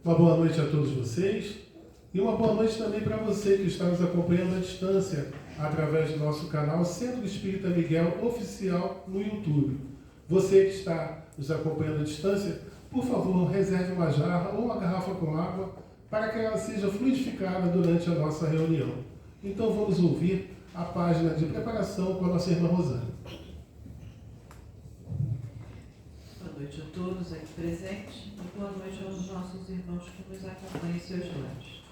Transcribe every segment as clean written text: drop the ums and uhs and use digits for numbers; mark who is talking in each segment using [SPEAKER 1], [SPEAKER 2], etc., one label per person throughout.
[SPEAKER 1] Uma boa noite a todos vocês e uma boa noite também para você que está nos acompanhando à distância através do nosso canal Centro Espírita Miguel Oficial no YouTube. Você que está nos acompanhando à distância, por favor, reserve uma jarra ou uma garrafa com água para que ela seja fluidificada durante a nossa reunião. Então vamos ouvir a página de preparação com a nossa irmã Rosane.
[SPEAKER 2] Boa noite a todos aqui presentes e boa noite aos nossos irmãos que nos acompanham em seus lares.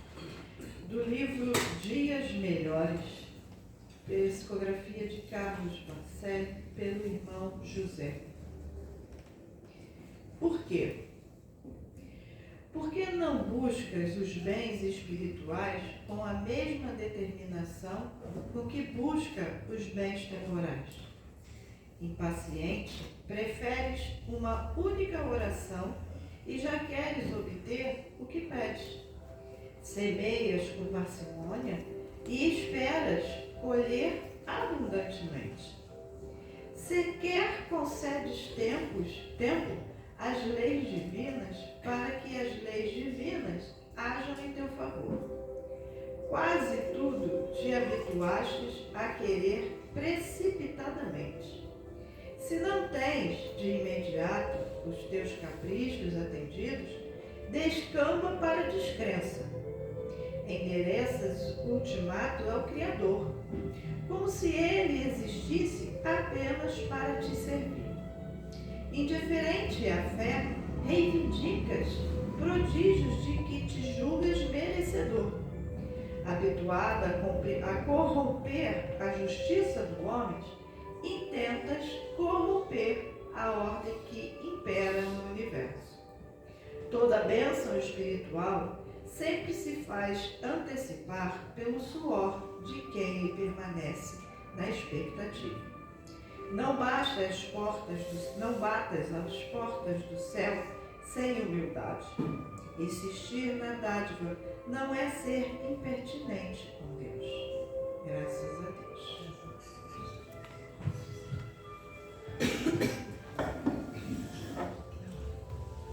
[SPEAKER 2] Do livro Dias Melhores, psicografia de Carlos Marcelli, pelo irmão José. Por quê? Por que não buscas os bens espirituais com a mesma determinação com que busca os bens temporais? Impaciente, preferes uma única oração e já queres obter o que pedes. Semeias com parcimônia e esperas colher abundantemente. Sequer concedes tempo às leis divinas para que as leis divinas hajam em teu favor. Quase tudo te habituastes a querer precipitadamente. Se não tens de imediato os teus caprichos atendidos, descamba para a descrença. Endereças o ultimato ao Criador, como se ele existisse apenas para te servir. Indiferente à fé, reivindicas prodígios de que te julgas merecedor. Habituada a corromper a justiça do homem, intentas corromper a ordem que impera no universo. Toda bênção espiritual sempre se faz antecipar pelo suor de quem permanece na expectativa. Não batas às portas do céu sem humildade. Insistir na dádiva não é ser impertinente com Deus. Graças a Deus.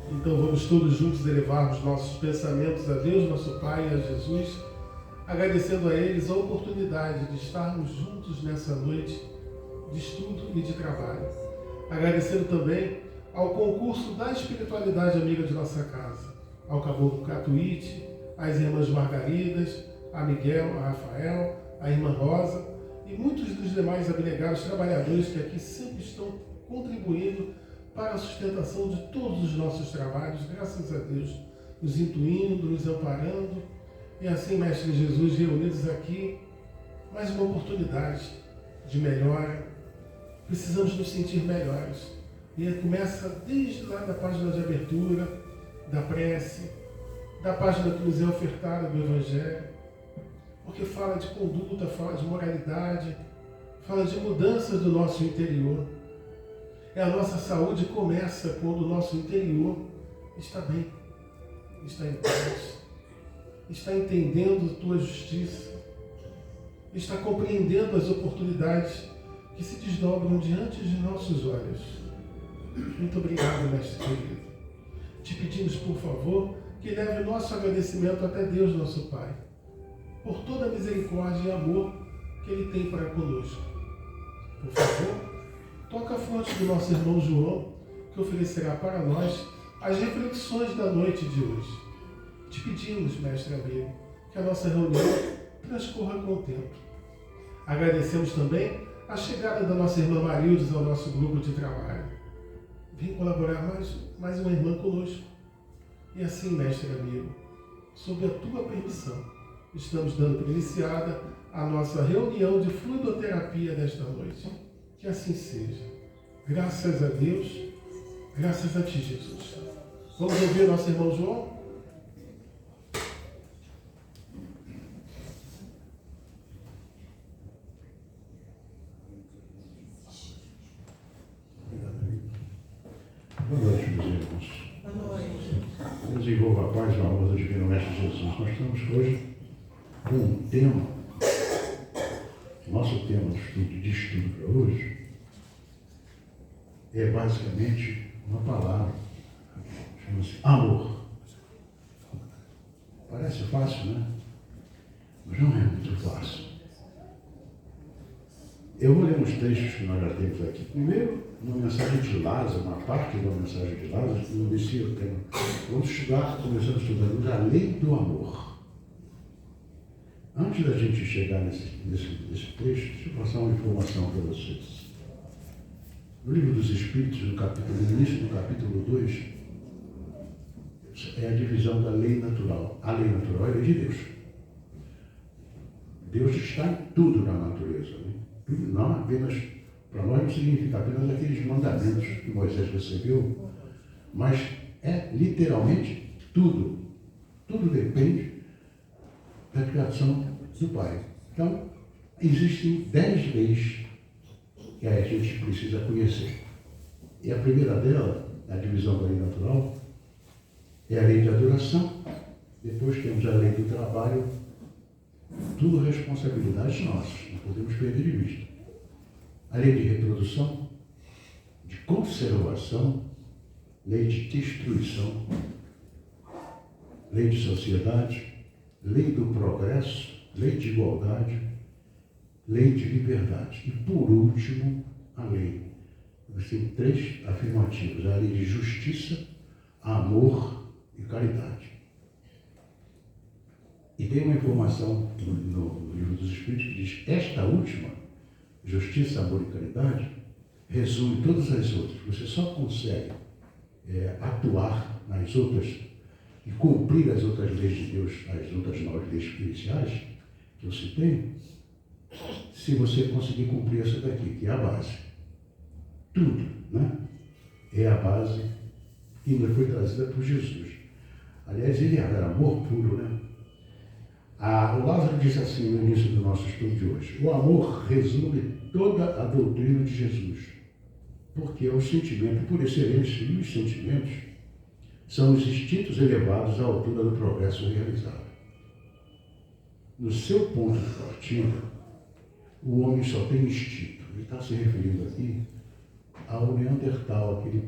[SPEAKER 1] Então vamos todos juntos elevarmos nossos pensamentos a Deus, nosso Pai, e a Jesus, agradecendo a eles a oportunidade de estarmos juntos nessa noite de estudo e de trabalho. Agradecendo também ao concurso da espiritualidade amiga de nossa casa, ao Caboclo Catuíte, às irmãs Margaridas, a Miguel, a Rafael, a irmã Rosa e muitos dos demais abnegados trabalhadores que aqui sempre estão contribuindo para a sustentação de todos os nossos trabalhos, graças a Deus, nos intuindo, nos amparando. E assim, Mestre Jesus, reunidos aqui, mais uma oportunidade de melhora. Precisamos nos sentir melhores. E começa desde lá da página de abertura, da prece, da página que nos é ofertada do Evangelho, porque fala de conduta, fala de moralidade, fala de mudanças do nosso interior. A nossa saúde começa quando o nosso interior está bem, está em paz, está entendendo a tua justiça, está compreendendo as oportunidades que se desdobram diante de nossos olhos. Muito obrigado, Mestre querido. Te pedimos, por favor, que leve o nosso agradecimento até Deus, nosso Pai, por toda a misericórdia e amor que Ele tem para conosco. Por favor, toca a fonte do nosso irmão João, que oferecerá para nós as reflexões da noite de hoje. Te pedimos, Mestre amigo, que a nossa reunião transcorra com o tempo. Agradecemos também a chegada da nossa irmã Marildes ao nosso grupo de trabalho. Vem colaborar mais uma irmã conosco. E assim, Mestre amigo, sob a tua permissão, estamos dando por iniciada a nossa reunião de fluidoterapia desta noite. Que assim seja. Graças a Deus, graças a ti, Jesus. Vamos ouvir nosso irmão João?
[SPEAKER 3] Boa noite, meus irmãos.
[SPEAKER 2] Boa noite.
[SPEAKER 3] Desenvolva a paz e o amor do Divino Mestre Jesus. Nós estamos hoje com um tema, nosso tema de estudo para hoje é basicamente uma palavra, chama-se amor. fácil, né? Mas não é muito fácil. Eu vou ler uns trechos que nós já temos aqui. Primeiro, uma mensagem de Lázaro, uma parte da mensagem de Lázaro, que não descia o tema. Vamos estudar, começando estudando a lei do amor. Antes da gente chegar nesse trecho, deixa eu passar uma informação para vocês. No Livro dos Espíritos, no início do capítulo 2, é a divisão da lei natural. A lei natural é a lei de Deus. Deus está em tudo na natureza, né? Não apenas, para nós não significa apenas aqueles mandamentos que Moisés recebeu, mas é literalmente tudo. Tudo depende da criação do Pai. Então, existem 10 leis que a gente precisa conhecer. E a primeira dela, a divisão da lei natural, é a lei de adoração. Depois temos a lei do trabalho. Tudo responsabilidades nossas, não podemos perder de vista. A lei de reprodução, de conservação, lei de destruição, lei de sociedade, lei do progresso, lei de igualdade, lei de liberdade. E por último, a lei. Tem 3 afirmativos: a lei de justiça, amor e caridade. E tem uma informação no Livro dos Espíritos que diz: esta última, justiça, amor e caridade, resume todas as outras. Você só consegue atuar nas outras e cumprir as outras leis de Deus, as outras 9 leis iniciais que eu citei, se você conseguir cumprir essa daqui, que é a base. Tudo, né? É a base que nos foi trazida por Jesus. Aliás, ele era amor puro, né? O Lázaro disse assim no início do nosso estudo de hoje: o amor resume toda a doutrina de Jesus, porque é o sentimento por excelência, e os sentimentos são os instintos elevados à altura do progresso realizado. No seu ponto de partida, o homem só tem instinto. Ele está se referindo aqui ao Neandertal, aquele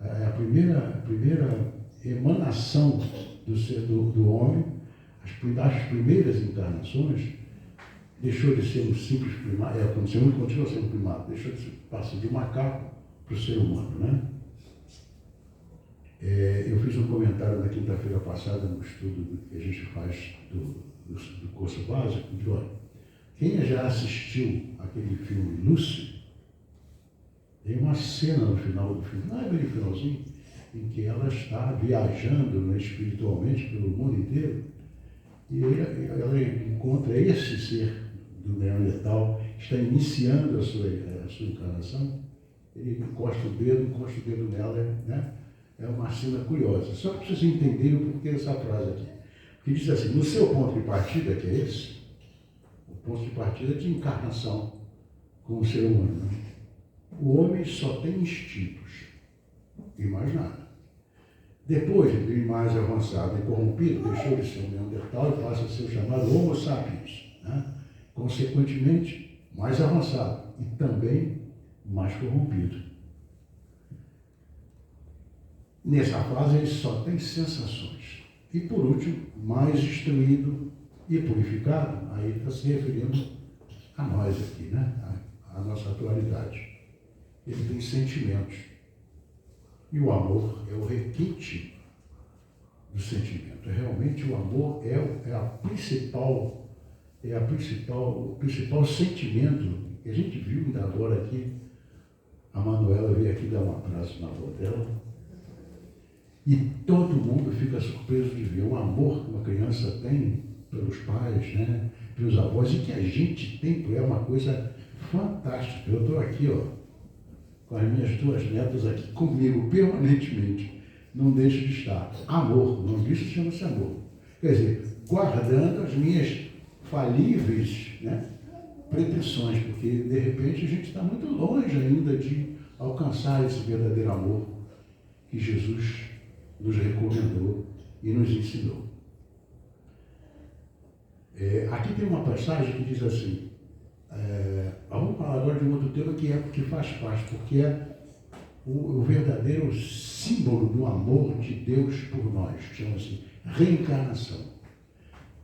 [SPEAKER 3] a primeira emanação do ser do homem, as primeiras encarnações, deixou de ser um simples primata, continua sendo primata, deixou de passar de macaco para o ser humano, né? Eu fiz um comentário na quinta-feira passada no estudo que a gente faz do curso básico, de olha, quem já assistiu aquele filme Lucy, tem uma cena no final do filme, não é bem no finalzinho, em que ela está viajando, né, espiritualmente pelo mundo inteiro, e ela encontra esse ser do Neandertal, está iniciando a sua encarnação, ele encosta o dedo nela, né? É uma cena curiosa. Só para vocês entenderem o porquê dessa frase aqui. Que diz assim: no seu ponto de partida, que é esse, o ponto de partida de encarnação como ser humano, né? O homem só tem instintos e mais nada. Depois, ele mais avançado e corrompido, deixou de ser um Neandertal e passa a ser o chamado Homo sapiens, né? Consequentemente, mais avançado e também mais corrompido. Nessa fase, ele só tem sensações. E, por último, mais instruído e purificado, aí está se referindo a nós aqui, né? A nossa atualidade. Ele tem sentimentos. E o amor é o requinte do sentimento. Realmente, o amor é o principal sentimento que a gente viu ainda agora aqui. A Manuela veio aqui dar um abraço na avó dela. E todo mundo fica surpreso de ver o amor que uma criança tem pelos pais, né, pelos avós, e que a gente tem, é uma coisa fantástica. Eu estou aqui, ó, com as minhas 2 netas aqui comigo permanentemente, não deixo de estar. Amor, o nome disso chama-se amor. Quer dizer, guardando as minhas falíveis, né, pretensões, porque de repente a gente está muito longe ainda de alcançar esse verdadeiro amor que Jesus nos recomendou e nos ensinou. Aqui tem uma passagem que diz assim, vamos falar agora de um outro tema que faz parte, porque o verdadeiro símbolo do amor de Deus por nós, chama-se reencarnação.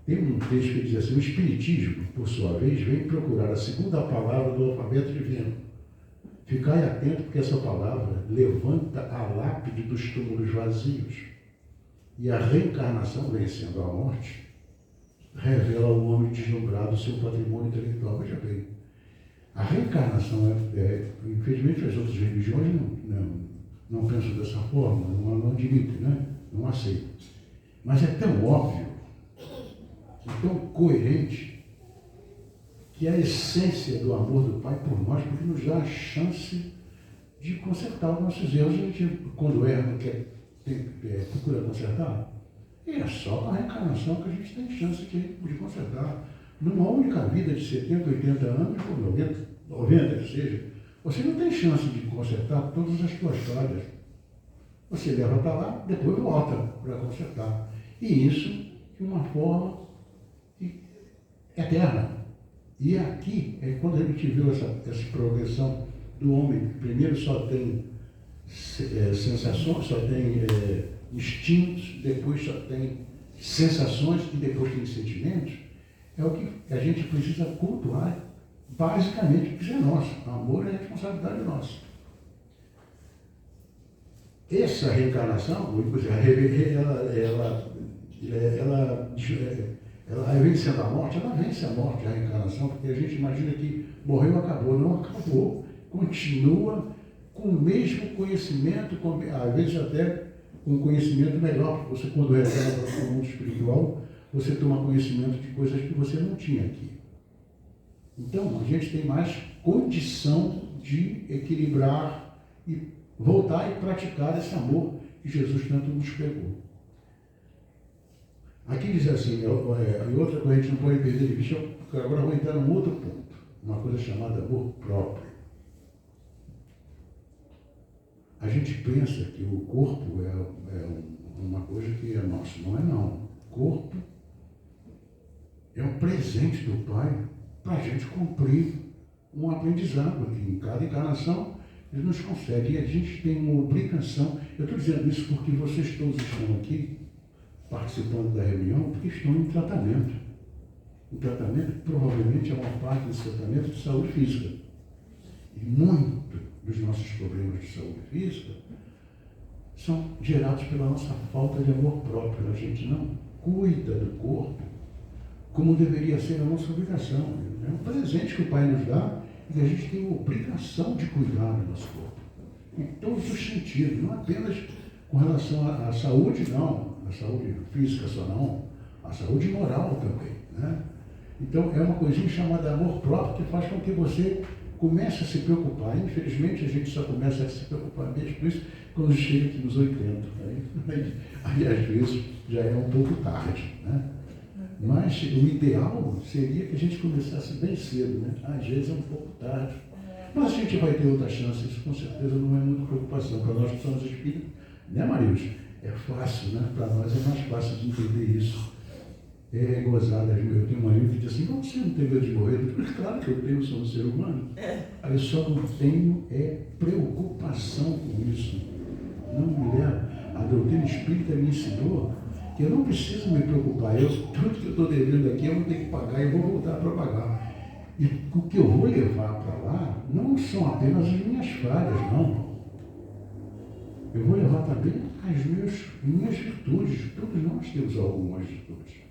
[SPEAKER 3] Tem um texto que diz assim: o Espiritismo, por sua vez, vem procurar a segunda palavra do alfabeto divino. Ficai atento, porque essa palavra levanta a lápide dos túmulos vazios. E a reencarnação, vencendo a morte, revela ao homem deslumbrado o seu patrimônio intelectual. Veja bem, a reencarnação, infelizmente as outras religiões não pensam dessa forma, não admitem, né? Não aceitam. Mas é tão óbvio, é tão coerente, que é a essência do amor do Pai por nós, porque nos dá a chance de consertar os nossos erros. A gente, quando erra, não quer, procura consertar. E é só na reencarnação que a gente tem chance de consertar. Numa única vida de 70, 80 anos, ou 90 que seja, você não tem chance de consertar todas as suas falhas. Você leva para lá, depois volta para consertar. E isso de uma forma eterna. E aqui é quando a gente viu essa progressão do homem. Primeiro só tem sensações, só tem instintos, depois só tem sensações e depois tem sentimentos. É o que a gente precisa cultuar, basicamente, porque isso é nosso. O amor é responsabilidade nossa. Essa reencarnação, ela vencendo a morte, ela vence a morte, a reencarnação, porque a gente imagina que morreu, acabou. Não acabou. Continua com o mesmo conhecimento, às vezes até com um conhecimento melhor, porque você, quando retorna para o mundo espiritual, você toma conhecimento de coisas que você não tinha aqui. Então, a gente tem mais condição de equilibrar e voltar e praticar esse amor que Jesus tanto nos pegou. Aqui diz assim, e outra coisa que a gente não pode perder de vista, agora eu vou entrar num outro ponto, uma coisa chamada amor próprio. A gente pensa que o corpo é uma coisa que é nossa, não é não. O corpo é um presente do Pai para a gente cumprir um aprendizado aqui. Em cada encarnação, Ele nos concede. E a gente tem uma obrigação. Eu estou dizendo isso porque vocês todos estão aqui participando da reunião porque estão em tratamento. O tratamento, provavelmente, é uma parte desse tratamento de saúde física. E muito dos nossos problemas de saúde física são gerados pela nossa falta de amor próprio. A gente não cuida do corpo como deveria ser a nossa obrigação. É um presente que o Pai nos dá e que a gente tem a obrigação de cuidar do nosso corpo. Em todos os sentidos, não apenas com relação à saúde, não. A saúde física só não. A saúde moral também, né? Então, é uma coisinha chamada amor próprio que faz com que você comece a se preocupar. Infelizmente, a gente só começa a se preocupar mesmo com isso quando chega aqui nos 80. Aí às vezes, já é um pouco tarde, né? Mas o ideal seria que a gente começasse bem cedo, né? Às vezes é um pouco tarde. Mas a gente vai ter outra chance. Isso com certeza não é muita preocupação. Para nós que somos espíritas, né, Marius? É fácil, né? Para nós é mais fácil de entender isso. É gozada. Eu tenho um marido que diz assim: não, você não tem medo de morrer? Eu digo, claro que eu tenho, sou um ser humano. Aí eu só não tenho preocupação com isso. Não me leva. A doutrina espírita me ensinou que eu não preciso me preocupar. Tudo que eu estou devendo aqui, eu vou ter que pagar e eu vou voltar para pagar. E o que eu vou levar para lá não são apenas as minhas falhas, não. Eu vou levar também as minhas virtudes. Todos nós temos algumas virtudes.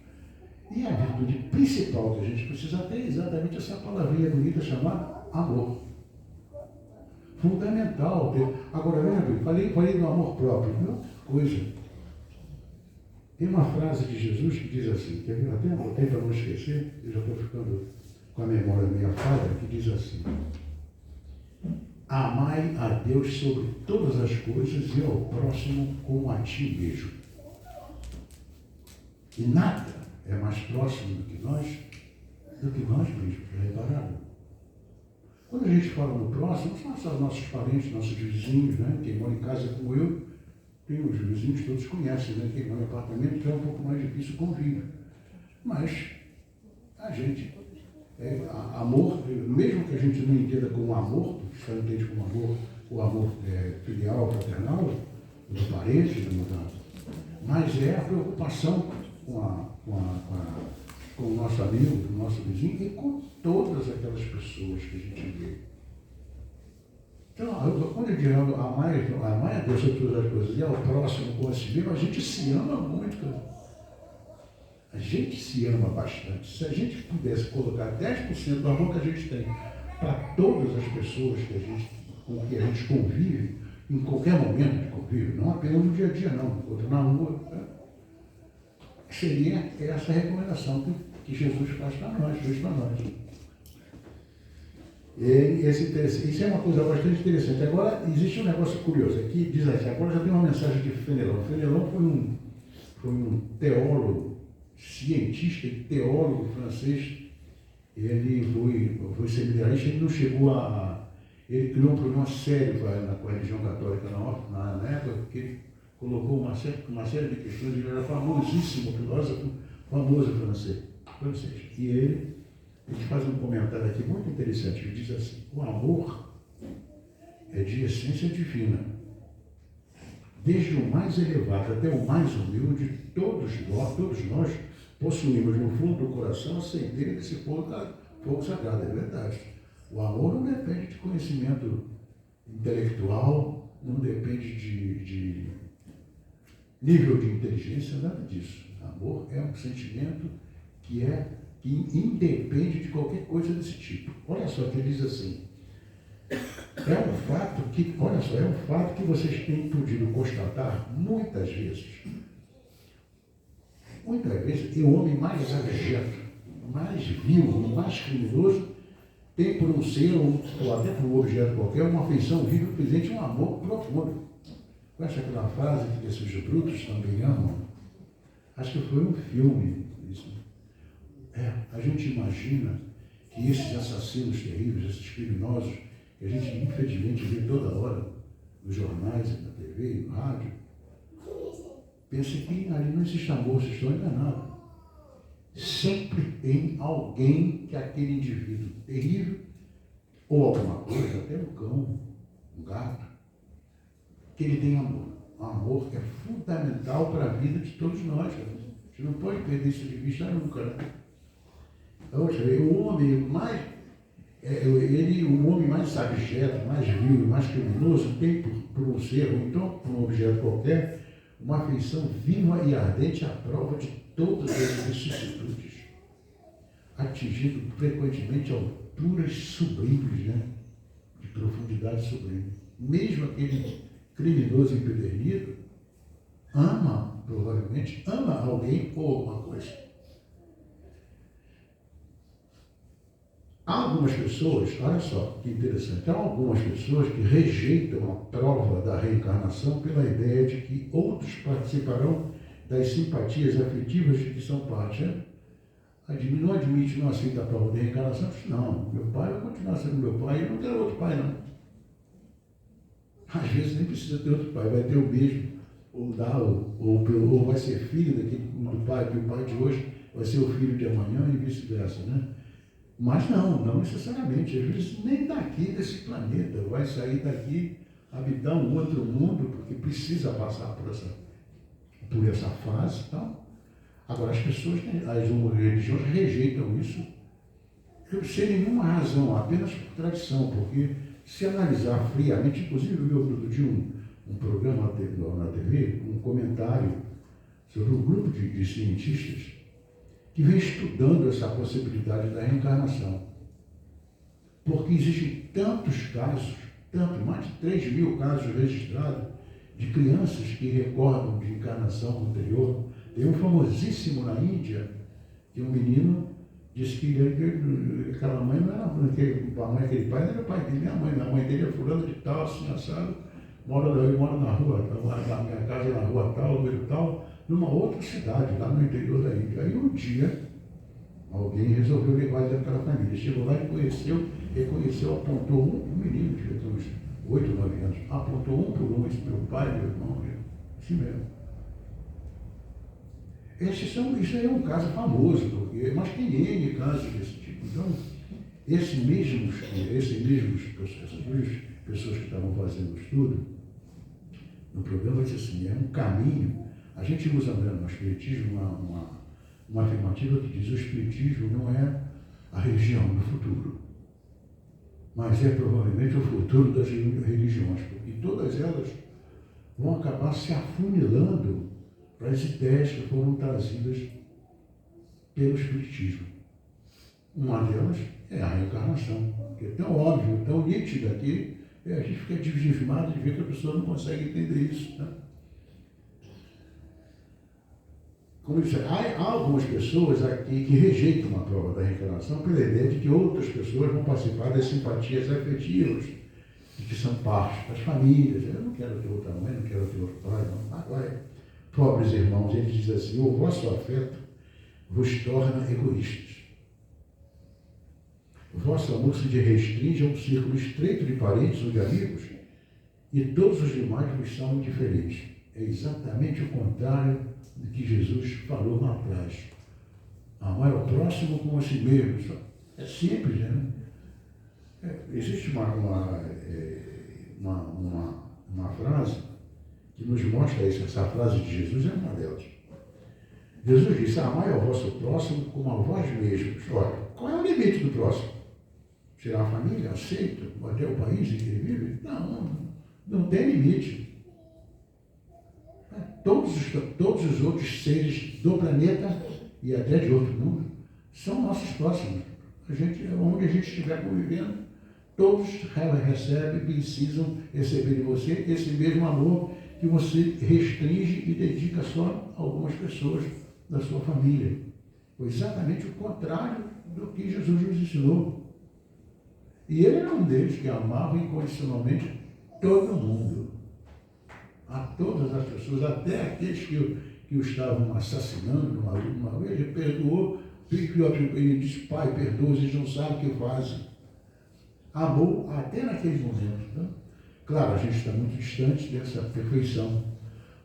[SPEAKER 3] E a virtude principal que a gente precisa ter é exatamente essa palavrinha bonita chamada amor. Fundamental. Agora, falei do amor próprio. Não é outra coisa. Tem uma frase de Jesus que diz assim, que eu até anotei para não esquecer, eu já estou ficando com a memória meio falha, que diz assim: amai a Deus sobre todas as coisas e ao próximo como a ti mesmo. E nada é mais próximo do que nós mesmos, já repararam? Quando a gente fala no próximo, são só nossos parentes, nossos vizinhos, né? Quem mora em casa como eu, tem os vizinhos todos conhecem, né? Quem mora em apartamento já é um pouco mais difícil o convívio. Mas a gente, amor, mesmo que a gente não entenda como amor, só entende como amor o amor filial, fraternal, do parente, da mudança, mas é a preocupação com o nosso amigo, com o nosso vizinho e com todas aquelas pessoas que a gente vê. Então, quando eu digo amar a Deus sobre todas as coisas e ao próximo como a si mesmo, a gente se ama muito, cara. A gente se ama bastante. Se a gente pudesse colocar 10% do amor que a gente tem para todas as pessoas com que a gente convive, em qualquer momento de convívio, não apenas no dia a dia, não, outro na rua, né? Seria essa recomendação que Jesus faz para nós, fez para nós. Isso é uma coisa bastante interessante. Agora, existe um negócio curioso aqui, diz assim, agora já tem uma mensagem de Fenelon. Fenelon foi um teólogo, cientista e teólogo francês. Ele foi seminarista, ele não chegou ele criou um problema sério com a religião católica na época, porque ele colocou uma série de questões. Ele era famosíssimo, filósofo famoso francês. E ele faz um comentário aqui muito interessante. Ele diz assim: o amor é de essência divina. Desde o mais elevado até o mais humilde, todos nós possuímos no fundo do coração a centelha desse fogo sagrado, é verdade. O amor não depende de conhecimento intelectual, não depende de nível de inteligência, nada disso. Amor é um sentimento que independe de qualquer coisa desse tipo. Olha só que ele diz assim: é um fato que vocês têm podido constatar muitas vezes. Muitas vezes, o homem mais abjeto, mais vil, mais criminoso, tem por um ser ou até por um objeto qualquer uma afeição viva, presente, um amor profundo. Conhece aquela frase que esses brutos também amam? Acho que foi um filme. Isso. A gente imagina que esses assassinos terríveis, esses criminosos, que a gente infelizmente vê toda hora nos jornais, na TV, no rádio, pensa que ali não existe amor, vocês estão enganados. Sempre tem alguém que aquele indivíduo terrível, ou alguma coisa, até um cão, um gato, que ele tem amor. O amor é fundamental para a vida de todos nós. Cara. A gente não pode perder isso de vista nunca, né? O homem mais abjeto, mais vil, mais criminoso, tem por um ser, ou então por um objeto qualquer, uma afeição viva e ardente à prova de todas as vicissitudes, atingindo frequentemente alturas sublimes, né? De profundidade sublime. Mesmo aquele criminoso empedernido provavelmente ama alguém ou alguma coisa. Há algumas pessoas, olha só que interessante, há algumas pessoas que rejeitam a prova da reencarnação pela ideia de que outros participarão das simpatias afetivas de que são parte. Né? Não admite, não aceita a prova da reencarnação, não, meu pai vai continuar sendo meu pai, eu não quero outro pai, não. Às vezes nem precisa ter outro pai, vai ter o mesmo, ou vai ser filho do pai, que o pai de hoje vai ser o filho de amanhã e vice-versa, né? Mas não necessariamente, às vezes nem daqui desse planeta, vai sair daqui, habitar um outro mundo, porque precisa passar por essa fase e tal. Agora, as pessoas, as religiões rejeitam isso sem nenhuma razão, apenas por tradição, porque se analisar friamente, inclusive eu vi outro dia um programa na TV, um comentário sobre um grupo de cientistas que vem estudando essa possibilidade da reencarnação. Porque existem tantos casos, mais de 3 mil casos registrados, de crianças que recordam de encarnação anterior. Tem um famosíssimo na Índia, que um menino disse que aquela mãe não era aquele pai, não era o pai dele, nem a mãe dele é fulano de tal, assim, assado, mora na rua, na minha casa na rua tal, número tal, numa outra cidade, lá no interior da Índia. Aí um dia, alguém resolveu levar ele daquela família. Chegou lá e reconheceu, apontou um menino, de uns 8, 9 anos, apontou um por um, esse meu pai, meu irmão, assim mesmo. Isso aí é um caso famoso, mas tem N casos desse tipo. Então, essas mesmas pessoas que estavam fazendo o estudo, no programa disse assim, é um caminho. A gente usa no Espiritismo uma afirmativa que diz: o Espiritismo não é a religião do futuro, mas é provavelmente o futuro das religiões, porque todas elas vão acabar se afunilando para as ideias que foram trazidas pelo Espiritismo. Uma delas é a reencarnação, que é tão óbvio, tão nítida que a gente fica desviado de ver que a pessoa não consegue entender isso. Né? Como eu disse, há algumas pessoas aqui que rejeitam a prova da reencarnação pela ideia de que outras pessoas vão participar das simpatias afetivas, e que são parte das famílias. Eu não quero ter outra mãe, não quero ter outro pai, não. Agora, pobres irmãos, ele diz assim: o vosso afeto vos torna egoístas. O vosso amor se restringe a um círculo estreito de parentes ou de amigos, e todos os demais vos são indiferentes. É exatamente o contrário do que Jesus falou lá atrás. Amar ao próximo como a si mesmo. É simples, né? Existe uma frase que nos mostra isso. Essa frase de Jesus é uma delas. Jesus disse: amai ao vosso próximo como a vós mesmos. Olha, qual é o limite do próximo? Será a família? Aceita? Até o país em que ele vive? Não tem limite. Todos os outros seres do planeta e até de outro mundo são nossos próximos. Onde a gente estiver convivendo, todos recebem, precisam receber de você esse mesmo amor que você restringe e dedica só a algumas pessoas da sua família. Foi exatamente o contrário do que Jesus nos ensinou. E ele era um deles que amava incondicionalmente todo mundo. A todas as pessoas, até aqueles que o estavam assassinando uma vez, ele perdoou. Ele disse: pai, perdoa, eles não sabem o que fazem. Amou até naqueles momentos. Né? Claro, a gente está muito distante dessa perfeição,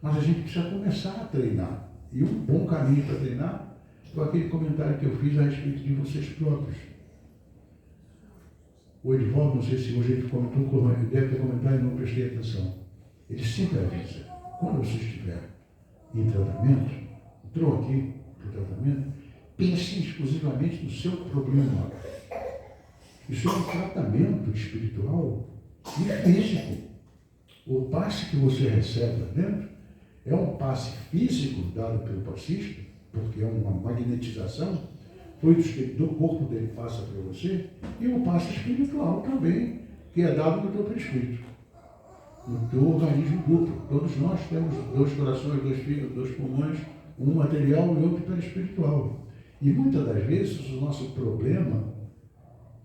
[SPEAKER 3] mas a gente precisa começar a treinar. E um bom caminho para treinar foi aquele comentário que eu fiz a respeito de vocês próprios. O Edivaldo, não sei se hoje ele comentou, deve ter comentado e não prestei atenção. Ele sempre avisa: quando você estiver em tratamento, entrou aqui para o tratamento, pense exclusivamente no seu problema. Isso é um tratamento espiritual e físico. O passe que você recebe lá dentro é um passe físico dado pelo passista, porque é uma magnetização, fluidos que do corpo dele passa para você, e um passe espiritual também, que é dado no teu perispírito, no teu organismo duplo. Todos nós temos 2 corações, 2 fígados, 2 pulmões, um material e outro perispiritual. E muitas das vezes o nosso problema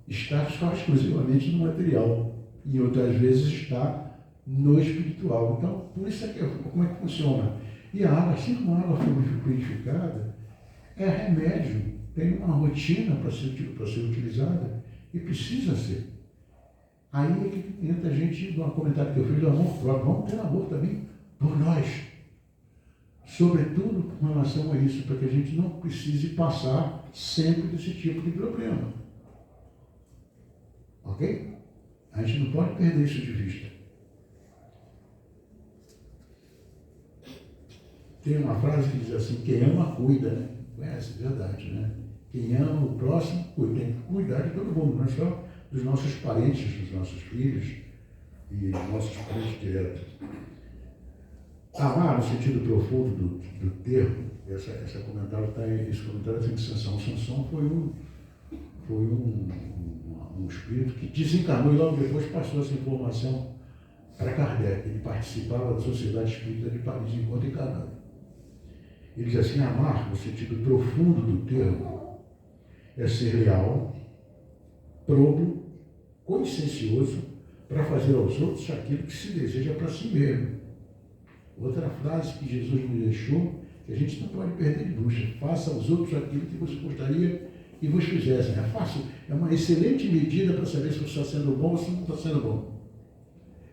[SPEAKER 3] está só exclusivamente no material, e outras vezes está no espiritual. Então, por isso é que como é que funciona? E a água, assim como a água foi purificada, é remédio, tem uma rotina para ser utilizada e precisa ser. Aí é que entra a gente, no comentário que eu fiz do amor próprio. Vamos ter amor também por nós, sobretudo com relação a isso, para que a gente não precise passar sempre desse tipo de problema. Ok? A gente não pode perder isso de vista. Tem uma frase que diz assim: quem ama, cuida, né? Essa é verdade, né? Quem ama o próximo, cuida. Tem que cuidar de todo mundo, não é só dos nossos parentes, dos nossos filhos e dos nossos parentes diretos. Amar, no sentido profundo do termo, esse comentário tem de Sansão. Sansão foi um espírito que desencarnou e logo depois passou essa informação para Kardec. Ele participava da Sociedade Espírita de Paris enquanto encarnado. Ele diz assim: amar, no sentido profundo do termo, é ser leal, probo, consciencioso para fazer aos outros aquilo que se deseja para si mesmo. Outra frase que Jesus nos deixou, que a gente não pode perder de vista: faça aos outros aquilo que você gostaria que vos fizessem. É fácil, é uma excelente medida para saber se você está sendo bom ou se não está sendo bom.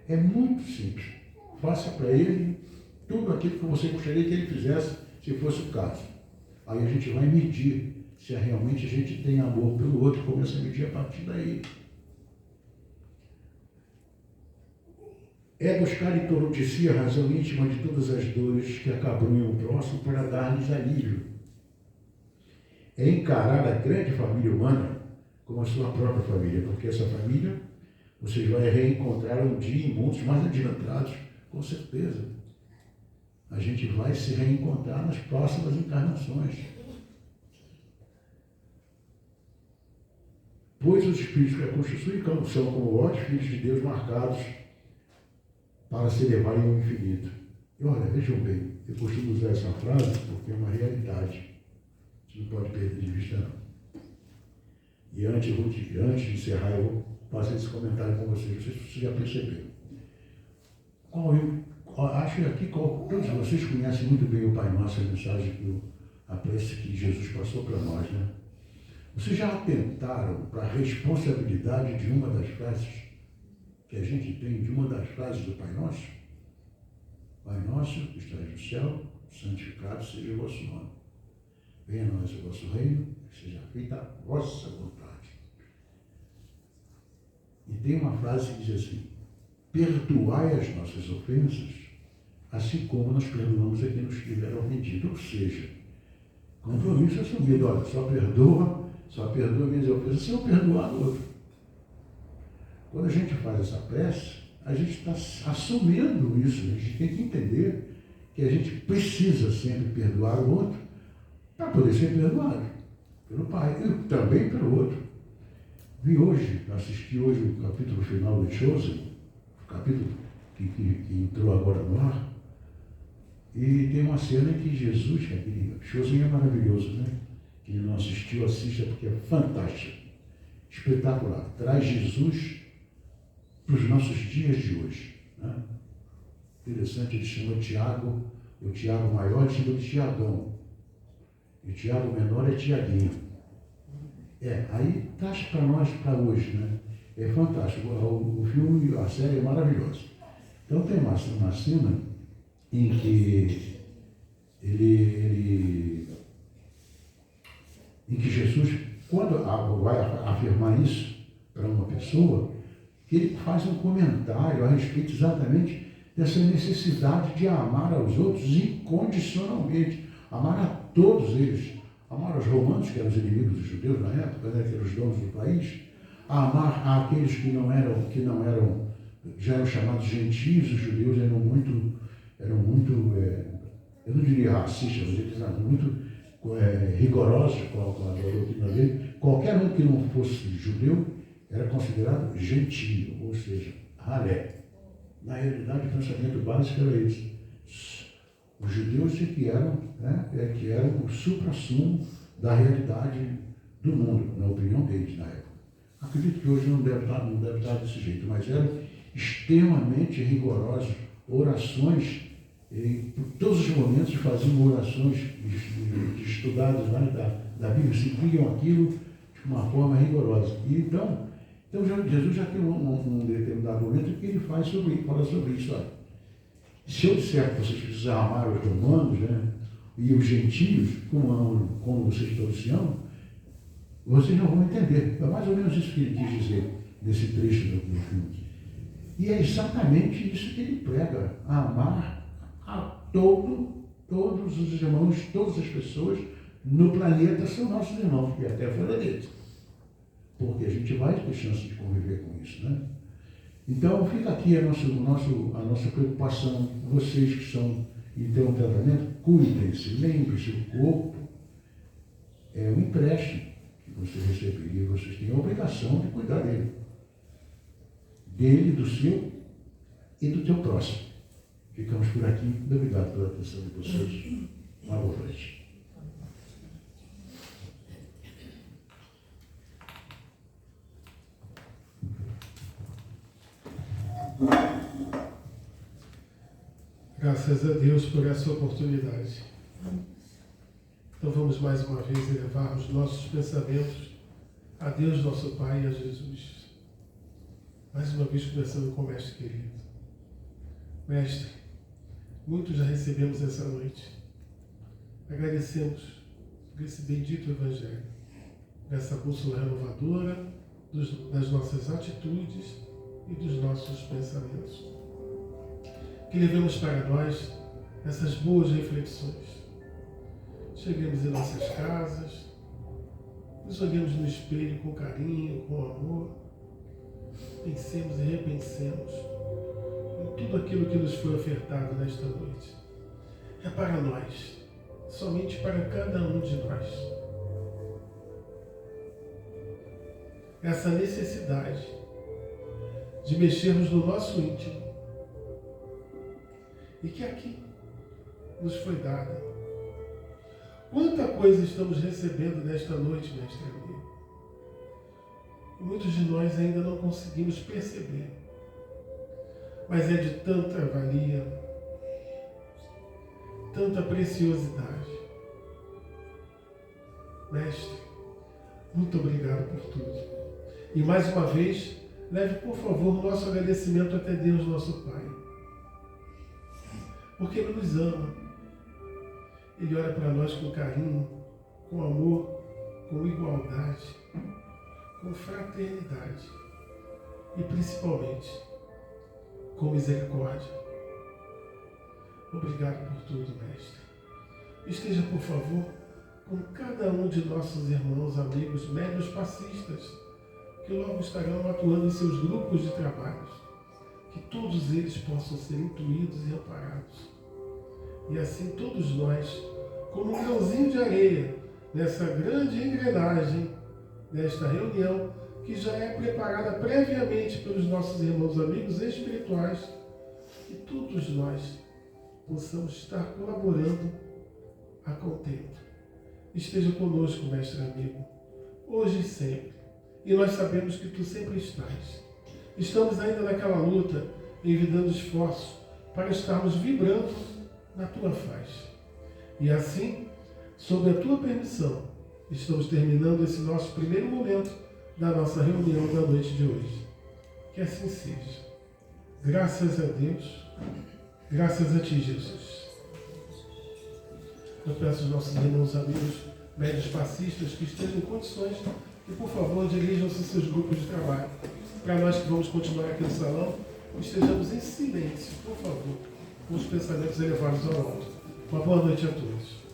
[SPEAKER 3] É muito simples. Faça para ele tudo aquilo que você gostaria que ele fizesse, se fosse o caso. Aí a gente vai medir se realmente a gente tem amor pelo outro, começa a medir a partir daí. É buscar em torno de si a razão íntima de todas as dores que acabrunham o próximo para dar-lhes alívio. É encarar a grande família humana como a sua própria família, porque essa família vocês vão reencontrar um dia em mundos mais adiantados, com certeza. A gente vai se reencontrar nas próximas encarnações. Pois os espíritos que a constituem são como vós, filhos de Deus marcados para se elevarem ao infinito. E olha, vejam bem, eu costumo usar essa frase porque é uma realidade. Você não pode perder de vista, não. E antes de encerrar, eu vou fazer esse comentário com vocês. Não sei se vocês já perceberam. Acho que aqui todos vocês conhecem muito bem o Pai Nosso, a mensagem, a prece que Jesus passou para nós, né? Vocês já atentaram para a responsabilidade de uma das frases que a gente tem, de uma das frases do Pai Nosso? Pai Nosso, que estás no céu, santificado seja o vosso nome. Venha a nós o vosso reino, seja feita a vossa vontade. E tem uma frase que diz assim: perdoai as nossas ofensas, assim como nós perdoamos a quem nos tiver ofendido. Ou seja, compromisso assumido. Olha, só perdoa minhas ofensas se eu perdoar o outro. Quando a gente faz essa prece, a gente está assumindo isso. A gente tem que entender que a gente precisa sempre perdoar o outro para poder ser perdoado pelo Pai e também pelo outro. Assisti hoje o capítulo final do Chosen, o capítulo que entrou agora no ar, e tem uma cena em que Jesus, aquele Chosen é maravilhoso, né? Quem não assistiu, assista, porque é fantástico, espetacular. Traz Jesus para os nossos dias de hoje, né? Interessante, ele chama Tiago, o Tiago maior ele chama de Tiagão, e o Tiago menor é Tiaguinho. Aí traz para nós, para hoje, né? É fantástico. O filme, a série é maravilhosa. Então tem uma cena em que em que Jesus, quando vai afirmar isso para uma pessoa, ele faz um comentário a respeito exatamente dessa necessidade de amar aos outros incondicionalmente, amar a todos eles. Amar os romanos, que eram os inimigos dos judeus na época, né, que eram os donos do país, amar aqueles que não eram, já eram chamados gentios. Os judeus eram muito, eu não diria racistas, mas eles eram muito rigorosos com a doutrina dele. Qualquer um que não fosse judeu era considerado gentio, ou seja, ralé. Na realidade, o pensamento básico era esse. Os judeus que eram o supra-sumo da realidade do mundo, na opinião deles na época. Acredito que hoje não deve estar desse jeito, mas eram extremamente rigorosos, orações, por todos os momentos faziam orações estudadas lá da Bíblia, seguiam aquilo de uma forma rigorosa. E então Jesus já tem um determinado momento que ele fala sobre isso. Olha, se eu disser que vocês precisam amar os romanos, né, e os gentios, como vocês todos se amam, vocês não vão entender. É mais ou menos isso que ele quis dizer nesse trecho do filme. E é exatamente isso que ele prega: amar a todos os irmãos, todas as pessoas no planeta são nossos irmãos, e até fora deles. Porque a gente vai ter chance de conviver com isso, né? Então, fica aqui a nossa preocupação. Vocês que são e têm um tratamento, cuidem-se, lembrem-se, o corpo é um empréstimo que você receberia, e vocês têm a obrigação de cuidar dele, do seu e do teu próximo. Ficamos por aqui. Muito obrigado pela atenção de vocês. Uma boa noite.
[SPEAKER 1] Graças a Deus por essa oportunidade. Então vamos mais uma vez elevar os nossos pensamentos a Deus, nosso Pai, e a Jesus. Mais uma vez conversando com o Mestre querido. Mestre, muito já recebemos essa noite. Agradecemos por esse bendito Evangelho, dessa bússola renovadora das nossas atitudes e dos nossos pensamentos. que levemos para nós essas boas reflexões. Cheguemos em nossas casas, nos olhemos no espelho com carinho, com amor, pensemos e repensemos em tudo aquilo que nos foi ofertado nesta noite. É para nós, somente para cada um de nós. Essa necessidade de mexermos no nosso íntimo e que aqui nos foi dada. Quanta coisa estamos recebendo nesta noite, mestre amigo. E muitos de nós ainda não conseguimos perceber. Mas é de tanta valia, tanta preciosidade. Mestre, muito obrigado por tudo. E mais uma vez, leve por favor o nosso agradecimento até Deus, nosso Pai. Porque Ele nos ama. Ele olha para nós com carinho, com amor, com igualdade, com fraternidade e principalmente com misericórdia. Obrigado por tudo, mestre. Esteja, por favor, com cada um de nossos irmãos, amigos, médios passistas, que logo estarão atuando em seus grupos de trabalhos, que todos eles possam ser intuídos e amparados. E assim todos nós, como um grãozinho de areia, nessa grande engrenagem desta reunião, que já é preparada previamente pelos nossos irmãos amigos espirituais, que todos nós possamos estar colaborando a contento. Esteja conosco, mestre amigo, hoje e sempre. E nós sabemos que tu sempre estás. Estamos ainda naquela luta, envidando esforços para estarmos vibrando na tua face. E assim, sob a tua permissão, estamos terminando esse nosso primeiro momento da nossa reunião da noite de hoje. Que assim seja. Graças a Deus, graças a ti, Jesus. Eu peço aos nossos irmãos amigos, médios passistas, que estejam em condições e, por favor, dirijam-se seus grupos de trabalho. Para nós que vamos continuar aqui no salão, estejamos em silêncio, por favor, com os pensamentos elevados ao alto. Uma boa noite a todos.